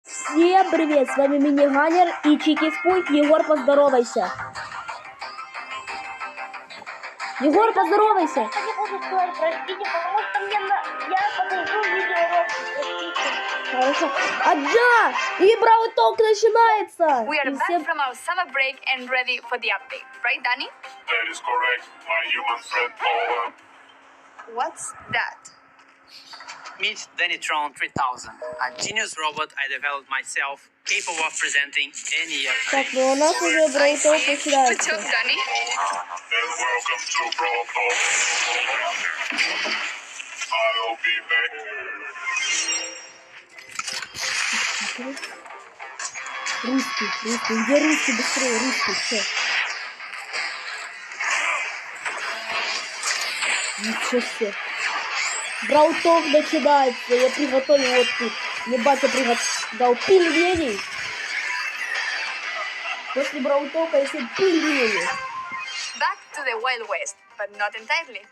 Всем привет, с вами Мinigunner и Чики-спуй. Егор, поздоровайся. Егор, поздоровайся. Я не буду говорить, простите, потому что я подойду видео. Хорошо. Да! И Бравл Толк начинается. We are back from our summer break and ready for the update, right, Danny? That is correct, my human friend Paula. What's that? Meet Dannytron 3000, a genius robot I developed myself, capable of presenting any Так, airplane. ну у нас уже Бравл Толк Good начинается. job, Danny. And welcome to Bravl Talk. I'll be back. Русский, где русский, быстрее, русский, все. Ничего себе. Бравл Толк начинается, я приготовил вот тут. Мне батя приготовил пельмени. После Бравл Толка я съем пельмени. Back to the Wild West, but not entirely.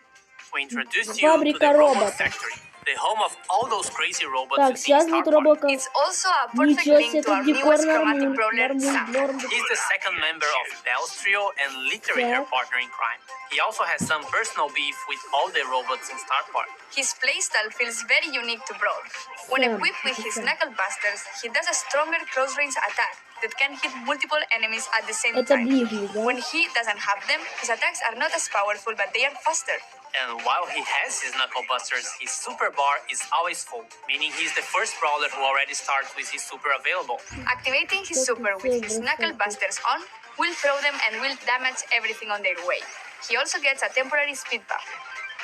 We introduced you to Фабрика the Robot роботов. Factory, the home of all those crazy robots Так, you see сейчас in будет Star Park. робока. It's also a perfect Ничего link себе, to our тут декор newest chromatic brawler, Sam. норм. He's the second member of Bell's trio and literally her partner in crime. He also has some personal beef with all the robots in Star Park. His playstyle feels very unique to Brawl. When Sam, equipped with his Sam. knuckle busters, he does a stronger close-range attack that can hit multiple enemies at the same Это time. ближний, да? When he doesn't have them, his attacks are not as powerful, but they are faster. And while he has his knuckle busters, his super bar is always full, meaning he's the first brawler who already starts with his super available. Activating his super with his knuckle busters on will throw them and will damage everything on their way. He also gets a temporary speed buff.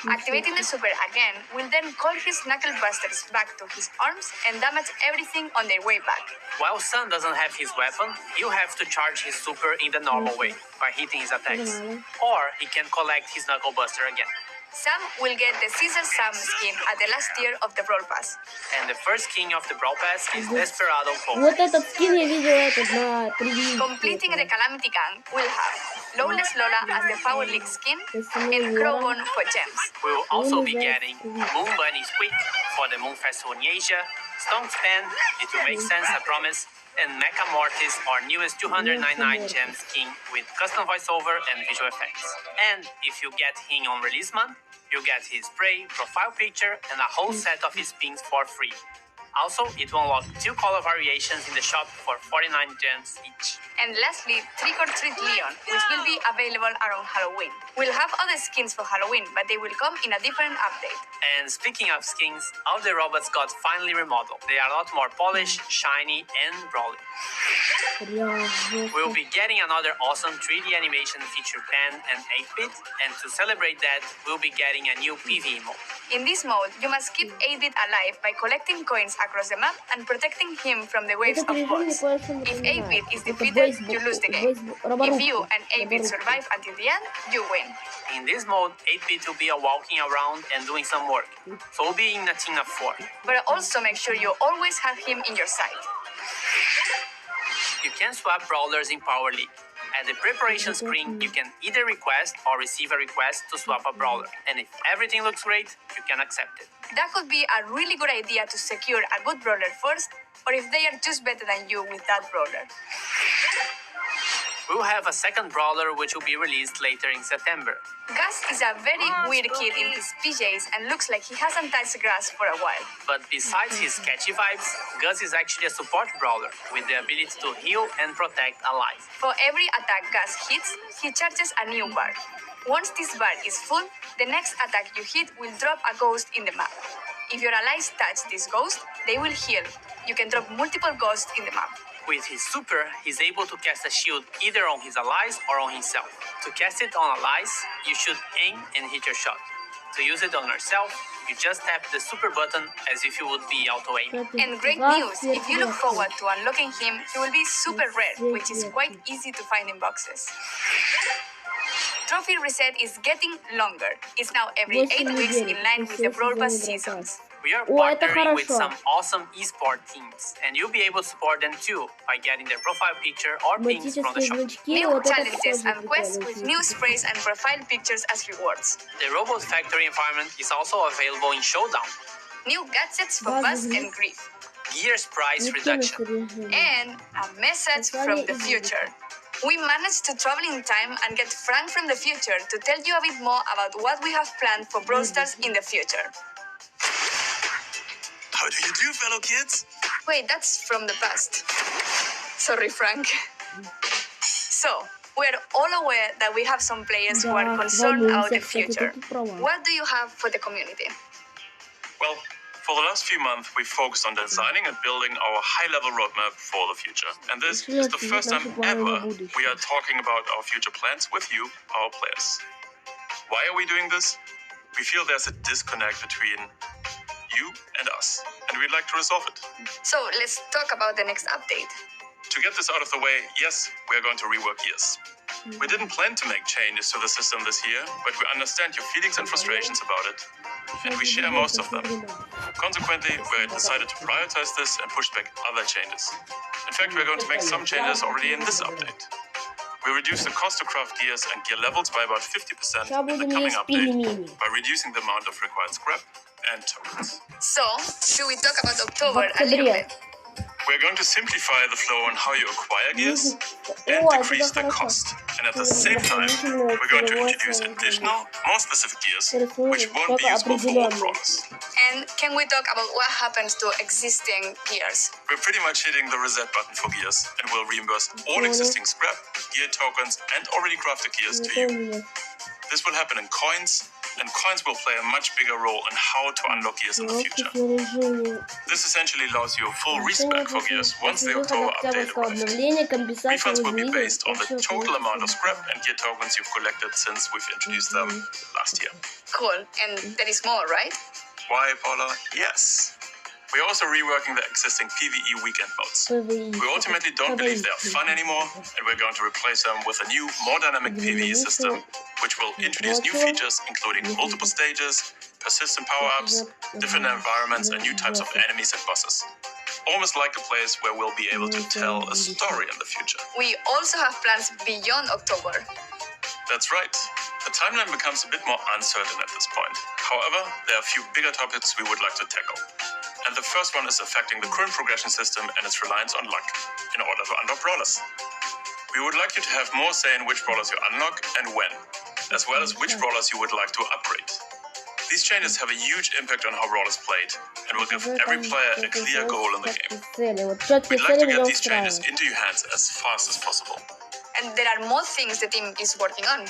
Activating the super again will then call his knuckle busters back to his arms and damage everything on their way back. While Sun doesn't have his weapon, he'll have to charge his super in the normal way, by hitting his attacks. Or he can collect his knuckle buster again. Sam will get the Caesar Sam skin at the last tier of the Brawl Pass. And the first king of the Brawl Pass is Desperado Cole. Вот этот скин я видел на превью. Completing the Calamity Gang will have Lawless Lola as the Power League skin and Crowbone for gems. We will also be getting Moon Bunny Squeak for the Moon Festival in Asia, Stone's Pen, it will make sense, I promise, and Mecha Mortis, our newest 299 gems king with custom voiceover and visual effects. And if you get him on release month, you get his spray, profile picture, and a whole set of his pins for free. Also, it will unlock 2 color variations in the shop for 49 gems each. And lastly, Trick or Treat Leon, which will be available around Halloween. We'll have other skins for Halloween, but they will come in a different update. And speaking of skins, all the robots got finally remodeled. They are a lot more polished, shiny, and brawly. We'll be getting another awesome 3D animation feature pen and 8-bit, and to celebrate that, we'll be getting a new PvE mode. In this mode, you must keep 8-bit alive by collecting coins across the map and protecting him from the waves of bots. If 8-bit is defeated, you lose the game. If you and 8-bit survive until the end, you win. In this mode, 8-bit will be walking around and doing some work, so we'll be in a team of 4. But also make sure you always have him in your sight. You can swap brawlers in Power League. At the preparation screen, you can either request or receive a request to swap a brawler, and if everything looks great, you can accept it. That could be a really good idea to secure a good brawler first, or if they are just better than you with that brawler. We'll have a second brawler which will be released later in September. Gus is a very weird kid in his PJs and looks like he hasn't touched grass for a while. But besides his catchy vibes, Gus is actually a support brawler with the ability to heal and protect allies. For every attack Gus hits, he charges a new bar. Once this bar is full, the next attack you hit will drop a ghost in the map. If your allies touch this ghost, they will heal. You can drop multiple ghosts in the map. With his super, he's able to cast a shield either on his allies or on himself. To cast it on allies, you should aim and hit your shot. To use it on yourself, you just tap the super button as if you would be auto-aiming. And great news, if you look forward to unlocking him, he will be super rare, which is quite easy to find in boxes. Trophy reset is getting longer. It's now every 8 weeks in line with the Brawl Pass seasons. We are О, это partnering with хорошо. some awesome esport teams, and you'll be able to support them too by getting their profile picture or pins from the Матические shop. значки, New вот это challenges тоже and quests прикольно. with new sprays and profile pictures as rewards. The Robot Factory environment is also available in Showdown. New gadgets for Buzz Buzz is and Grief. Gears price reduction. And a message from the future. We managed to travel in time and get Frank from the future to tell you a bit more about what we have planned for Brawl Stars in the future. How do you do, fellow kids? Wait, that's from the past. Sorry, Frank. So, we're all aware that we have some players who are concerned about the future. What do you have for the community? Well, for the last few months, we've focused on designing and building our high-level roadmap for the future. And this is the first time ever we are talking about our future plans with you, our players. Why are we doing this? We feel there's a disconnect between you and us, and we'd like to resolve it. So, let's talk about the next update. To get this out of the way, yes, we are going to rework Gears. We didn't plan to make changes to the system this year, but we understand your feelings and frustrations about it, and we share most of them. Consequently, we decided to prioritize this and push back other changes. In fact, we're going to make some changes already in this update. We reduced the cost to craft gears and gear levels by about 50% in the coming update by reducing the amount of required scrap and tokens. So, should we talk about October a little bit? We're going to simplify the flow on how you acquire gears and decrease the cost. And at the same time, we're going to introduce additional, more specific gears, which won't be useful for all brawlers. And can we talk about what happens to existing gears? We're pretty much hitting the reset button for gears, and we'll reimburse all existing scrap, gear tokens, and already crafted gears to you. This will happen in coins, and coins will play a much bigger role in how to unlock gears in the future. This essentially allows you a full respec for gears once the October update arrives. Refunds will be based on the total amount of scrap and gear tokens you've collected since we've introduced them last year. Cool. And there is more, right? Why, Paula? Yes. We're also reworking the existing PvE weekend modes. We ultimately don't believe they are fun anymore, and we're going to replace them with a new, more dynamic PvE system, which will introduce new features, including multiple stages, persistent power-ups, different environments, and new types of enemies and bosses. Almost like a place where we'll be able to tell a story in the future. We also have plans beyond October. That's right. The timeline becomes a bit more uncertain at this point. However, there are a few bigger topics we would like to tackle. And the first one is affecting the current progression system and its reliance on luck in order to unlock brawlers. We would like you to have more say in which brawlers you unlock and when, as well as which brawlers you would like to upgrade. These changes have a huge impact on how brawlers played and will give every player a clear goal in the game. We'd like to get these changes into your hands as fast as possible. And there are more things the team is working on.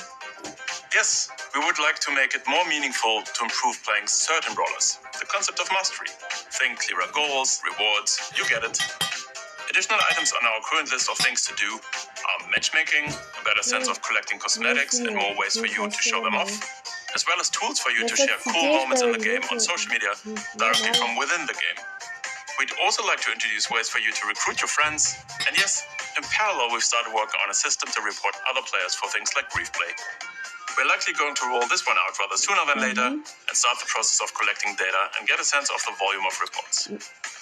Yes, we would like to make it more meaningful to improve playing certain brawlers. The concept of mastery. Think clearer goals, rewards, you get it. Additional items on our current list of things to do are matchmaking, a better sense of collecting cosmetics and more ways for you to show them off, as well as tools for you to share cool moments in the game on social media directly from within the game. We'd also like to introduce ways for you to recruit your friends, and yes, in parallel we've started working on a system to report other players for things like brief play. We're likely going to roll this one out rather sooner than later and start the process of collecting data and get a sense of the volume of reports.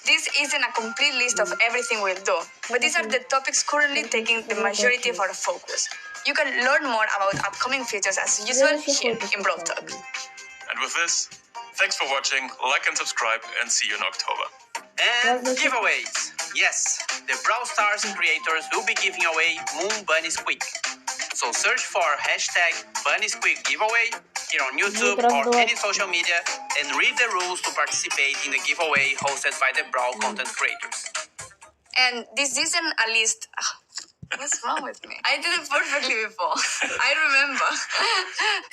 This isn't a complete list of everything we'll do, but these are the topics currently taking the majority of our focus. You can learn more about upcoming features as usual here in Bravl Talk. And with this, thanks for watching, like and subscribe, and see you in October. And giveaways. Yes, the Brawl Stars creators will be giving away Moon Bunny Squeak. So search for hashtag Bunny Squeak giveaway here on YouTube or any social media and read the rules to participate in the giveaway hosted by the Brawl content creators. And this isn't a list. What's wrong with me? I did it perfectly before. I remember.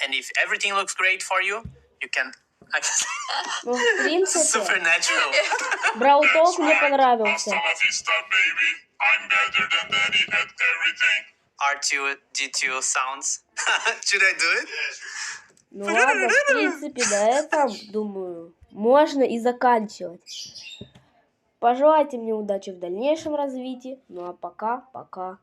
And if everything looks great for you, you can Ну, в принципе, supernatural. Бравл Толк мне понравился. Hasta la vista, baby. I'm better than Daddy at everything. R2D2 sounds. Should I do it? Ну ладно, в принципе, на этом, думаю, можно и заканчивать. Пожелайте мне удачи в дальнейшем развитии. Ну а пока.